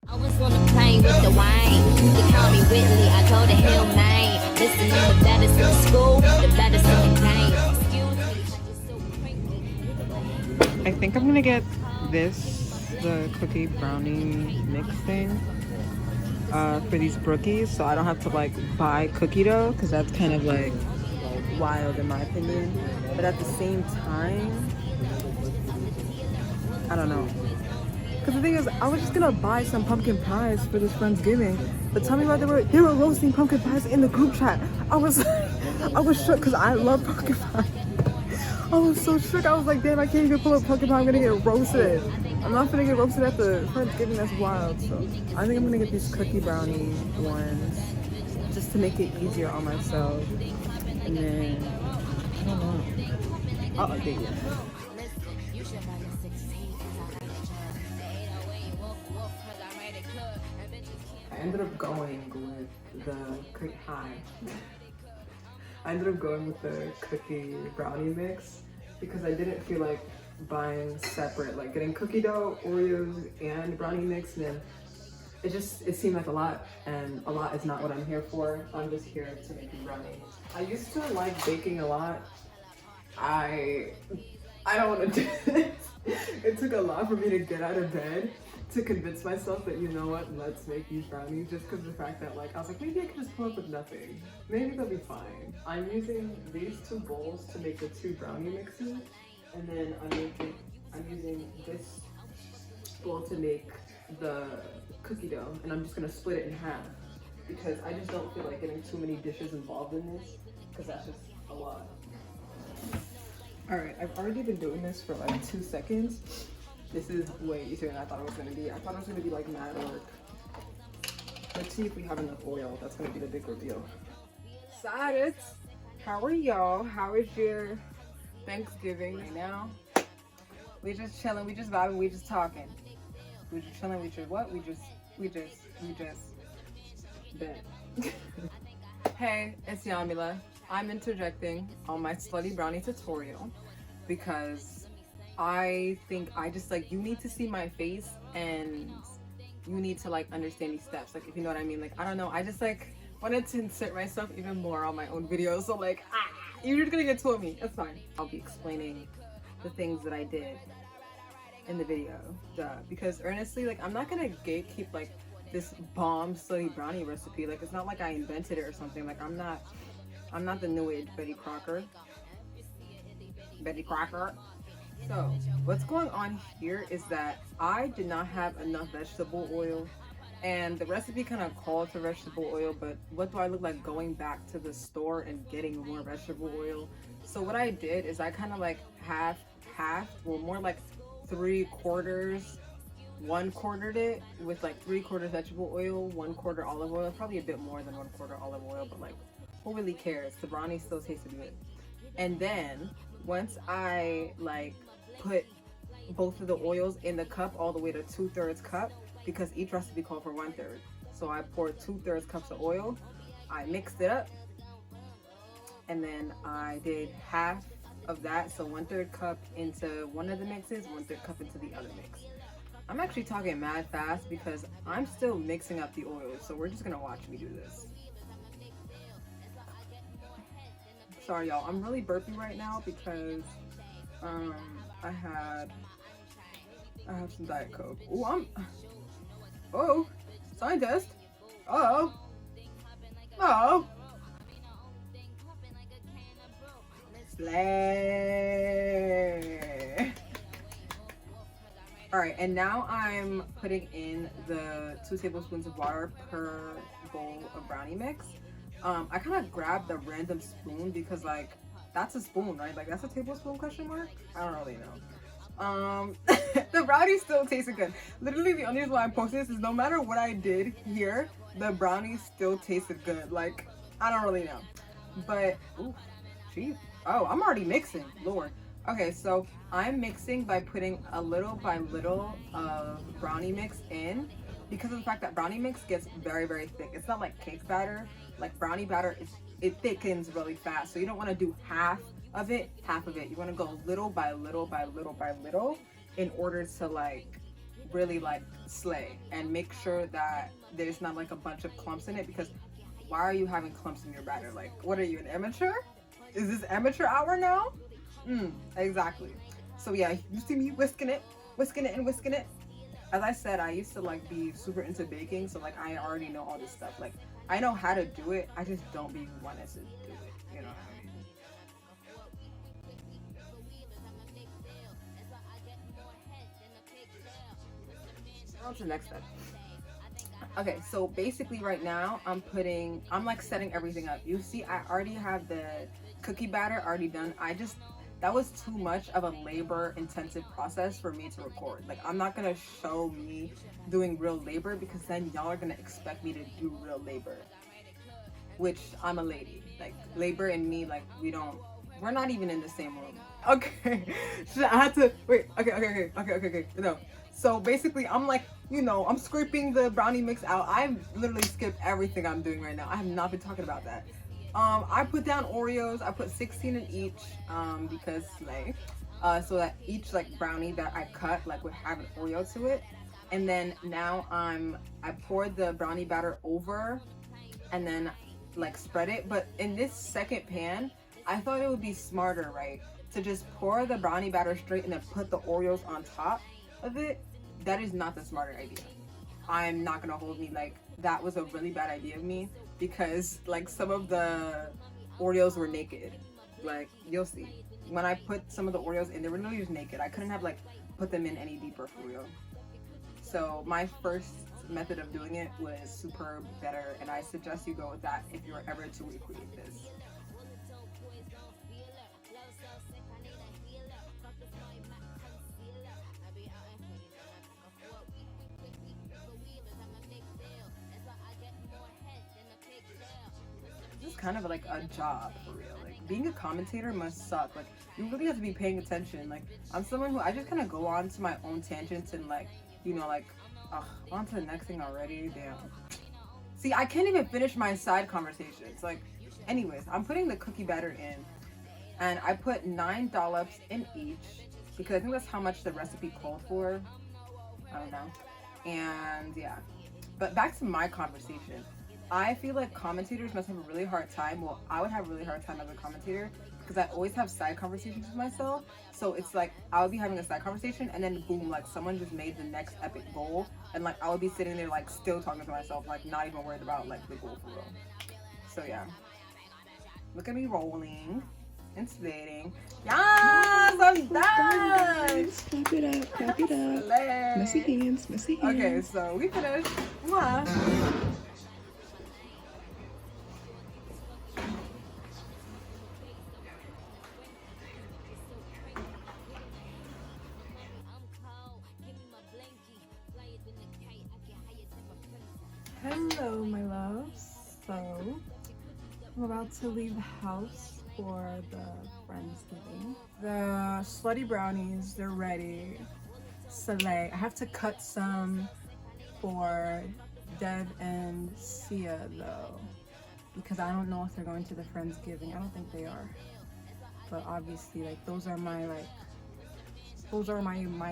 I was on the plane with the wine. They call me Whitley, I told the hell name. Listening the baddest in the school, the baddest in the game. Excuse me, I'm just so cranky. I think I'm gonna get the cookie brownie mix thing for these brookies, so I don't have to like buy cookie dough, because that's kind of like wild in my opinion. But at the same time, I don't know. Because the thing is, I was just gonna buy some pumpkin pies for this Friendsgiving, but tell me about they were roasting pumpkin pies in the group chat. I was I was shook because I love pumpkin pie. I was so shook. I was like, damn, I can't even pull up pumpkin pie. I'm gonna get roasted. I'm not gonna get roasted at the Friendsgiving. That's wild. So I think I'm gonna get these cookie brownie ones just to make it easier on myself. And then I don't know. I'll update you. I ended up going with the cookie high. I ended up going with the cookie brownie mix because I didn't feel like buying separate, like getting cookie dough, Oreos, and brownie mix. And then it seemed like a lot, and a lot is not what I'm here for. I'm just here to make brownies. I used to like baking a lot. I don't want to do this. It took a lot for me to get out of bed to convince myself that, you know what, let's make these brownies, just because of the fact that like I was like, maybe I can just pull up with nothing. Maybe they'll be fine. I'm using these two bowls to make the two brownie mixes, and then I'm using this bowl to make the cookie dough, and I'm just gonna split it in half because I just don't feel like getting too many dishes involved in this, because that's just a lot. All right, I've already been doing this for like 2 seconds. This is way easier than I thought it was gonna be. I thought it was gonna be like mad work. Let's see if we have enough oil. That's gonna be the big reveal. Sadet, how are y'all? How is your Thanksgiving right now? We just chilling, we just vibing, we just talking. We just chilling, we just what? We just bet. Hey, it's Yamila. I'm interjecting on my slutty brownie tutorial because I think I just like, you need to see my face and you need to like understand these steps, like if you know what I mean. Like I don't know, I just like wanted to insert myself even more on my own videos, so like you're just gonna get to me. That's fine. I'll be explaining the things that I did in the video, because honestly, like I'm not gonna gatekeep like this bomb slutty brownie recipe. Like it's not like I invented it or something. Like I'm not the new age Betty Crocker. So what's going on here is that I did not have enough vegetable oil, and the recipe kind of called for vegetable oil, but what do I look like going back to the store and getting more vegetable oil? So what I did is I kind of like half, well more like 3/4, 1/4 it with like 3/4 vegetable oil, 1/4 olive oil, probably a bit more than 1/4 olive oil, but like who really cares? The brownie still tasted good. And then once I like put both of the oils in the cup all the way to 2/3 cup, because each recipe called for 1/3. So I poured 2/3 cups of oil, I mixed it up, and then I did half of that, so 1/3 cup into one of the mixes, 1/3 cup into the other mix. I'm actually talking mad fast because I'm still mixing up the oils, so we're just gonna watch me do this. Sorry y'all, I'm really burpy right now because I have some Diet Coke. Oh, scientist. Oh. Slay. All right, and now I'm putting in the 2 tablespoons of water per bowl of brownie mix. I kind of grabbed the random spoon because like that's a spoon, right? Like that's a tablespoon question mark? I don't really know. The brownies still tasted good. Literally the only reason why I'm posting this is no matter what I did here, the brownies still tasted good. Like I don't really know. But I'm already mixing, Lord. Okay, so I'm mixing by putting a little by little of brownie mix in, because of the fact that brownie mix gets very, very thick. It's not like cake batter. Like brownie batter, it thickens really fast. So you don't want to do half of it. You want to go little by little by little by little in order to like really like slay and make sure that there's not like a bunch of clumps in it, because why are you having clumps in your batter? Like, what are you, an amateur? Is this amateur hour now? Exactly. So yeah, you see me whisking it and whisking it. As I said, I used to like be super into baking, so like I already know all this stuff. Like I know how to do it, I just don't be wanting to do it. You know what I mean? On to the next step. Okay, so basically right now I'm like setting everything up. You see, I already have the cookie batter already done. That was too much of a labor intensive process for me to record. Like I'm not gonna show me doing real labor, because then y'all are gonna expect me to do real labor, which I'm a lady. Like labor and me, like we're not even in the same room. Okay. I had to wait. Okay. No. So basically I'm like, I'm scraping the brownie mix out. I literally skipped everything I'm doing right now. I have not been talking about that. I put down Oreos. I put 16 in each, because slay. So that each like brownie that I cut like would have an Oreo to it. And then now I poured the brownie batter over and then like spread it. But in this second pan, I thought it would be smarter, right, to just pour the brownie batter straight and then put the Oreos on top of it. That is not the smarter idea. I'm not gonna hold me, like that was a really bad idea of me, because like some of the Oreos were naked. Like you'll see when I put some of the Oreos in, they were literally just naked. I couldn't have like put them in any deeper for real. So my first method of doing it was superb, better, and I suggest you go with that if you're ever to recreate this. This is kind of like a job for real. Like being a commentator must suck. Like you really have to be paying attention. Like I'm someone who I just kind of go on to my own tangents and like, on to the next thing already. Damn. See, I can't even finish my side conversations. Like, anyways, I'm putting the cookie batter in, and I put 9 dollops in each because I think that's how much the recipe called for. I don't know. And yeah, but back to my conversation. I feel like commentators must have a really hard time. Well, I would have a really hard time as a commentator because I always have side conversations with myself. So it's like I would be having a side conversation and then boom, like someone just made the next epic goal, and like I would be sitting there like still talking to myself, like not even worried about like the goal for real. So yeah, look at me rolling and splitting. Yes, I'm done. Clap it up. Messy hands. Okay, so we finished. Mwah. Hello, my loves. So, I'm about to leave the house for the friendsgiving. The slutty brownies, they're ready. Slay. I have to cut some for Deb and Sia though, because I don't know if they're going to the friendsgiving. I don't think they are. But obviously, like those are my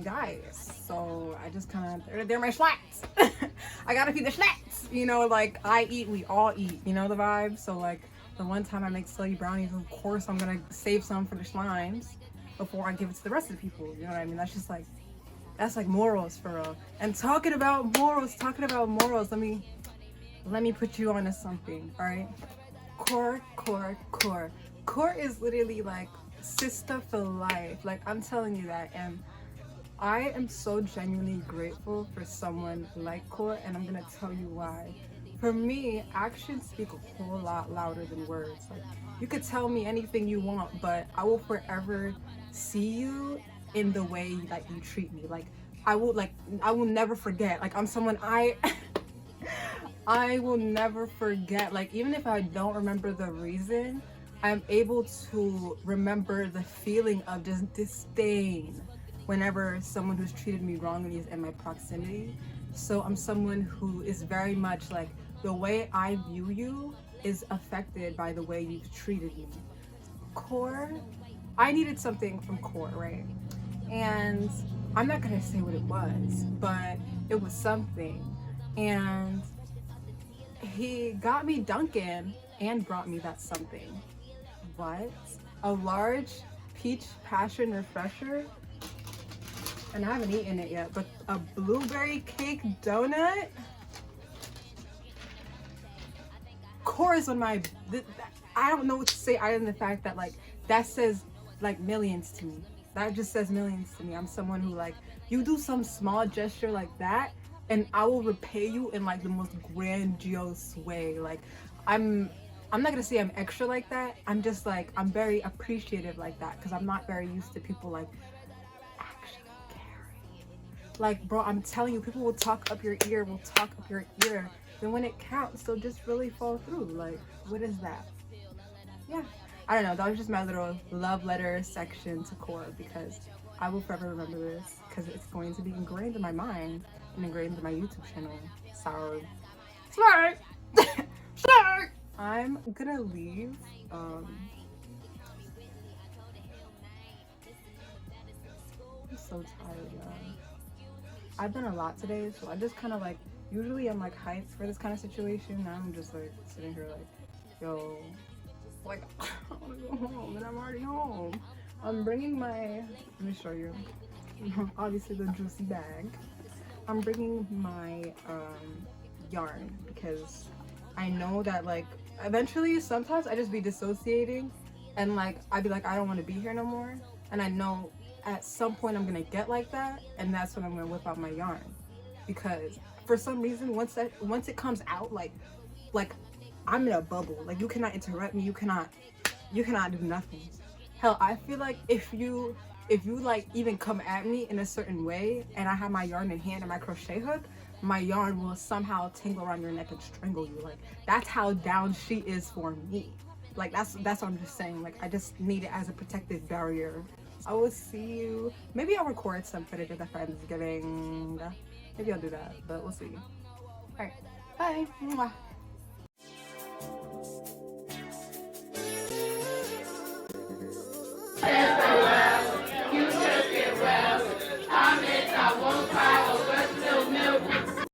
guys. So I just kind of they're my schlats. I gotta feed the schlats. Like I eat, we all eat. You know the vibe. So like the one time I make slutty brownies, of course I'm gonna save some for the slimes before I give it to the rest of the people. You know what I mean? That's like morals for real. And talking about morals, let me put you onto something. All right, core. Core is literally like sister for life. Like I'm telling you that, and I am so genuinely grateful for someone like Core, and I'm gonna tell you why. For me, actions speak a whole lot louder than words. Like you could tell me anything you want, but I will forever see you in the way that you treat me. Like I will never forget. Like I'm someone I will never forget. Like even if I don't remember the reason, I'm able to remember the feeling of just disdain whenever someone who's treated me wrongly is in my proximity. So I'm someone who is very much like, the way I view you is affected by the way you've treated me. Core, I needed something from Core, right? And I'm not gonna say what it was, but it was something. And he got me Dunkin' and brought me that something. What? A large peach passion refresher? And I haven't eaten it yet, but a blueberry cake donut? Of course, on my, I don't know what to say other than the fact that like, that says like millions to me. That just says millions to me. I'm someone who like, you do some small gesture like that and I will repay you in like the most grandiose way. Like I'm not gonna say I'm extra like that. I'm just like, I'm very appreciative like that because I'm not very used to people like actually caring. Like, bro, I'm telling you, people will talk up your ear, then when it counts, they'll just really fall through. Like, what is that? Yeah, I don't know. That was just my little love letter section to Cora because I will forever remember this because it's going to be ingrained in my mind and ingrained in my YouTube channel. Sorry. Sorry. I'm gonna leave. I'm so tired, y'all. I've done a lot today, so I just kind of like, usually I'm like hyped for this kind of situation. Now I'm just like sitting here like, yo, like I want to go home and I'm already home. I'm bringing my, let me show you, obviously the juicy bag. I'm bringing my yarn because I know that like eventually sometimes I just be dissociating and like I'd be like, I don't want to be here no more. And I know at some point I'm gonna get like that, and that's when I'm gonna whip out my yarn because for some reason once it comes out, like I'm in a bubble. Like you cannot interrupt me, you cannot do nothing. Hell, I feel like if you like even come at me in a certain way and I have my yarn in hand and my crochet hook, my yarn will somehow tangle around your neck and strangle you. Like that's how down she is for me. Like that's what I'm just saying. Like I just need it as a protective barrier. I will see you. Maybe I'll record some footage of the Friendsgiving. Maybe I'll do that, but we'll see. Alright, bye. Mwah.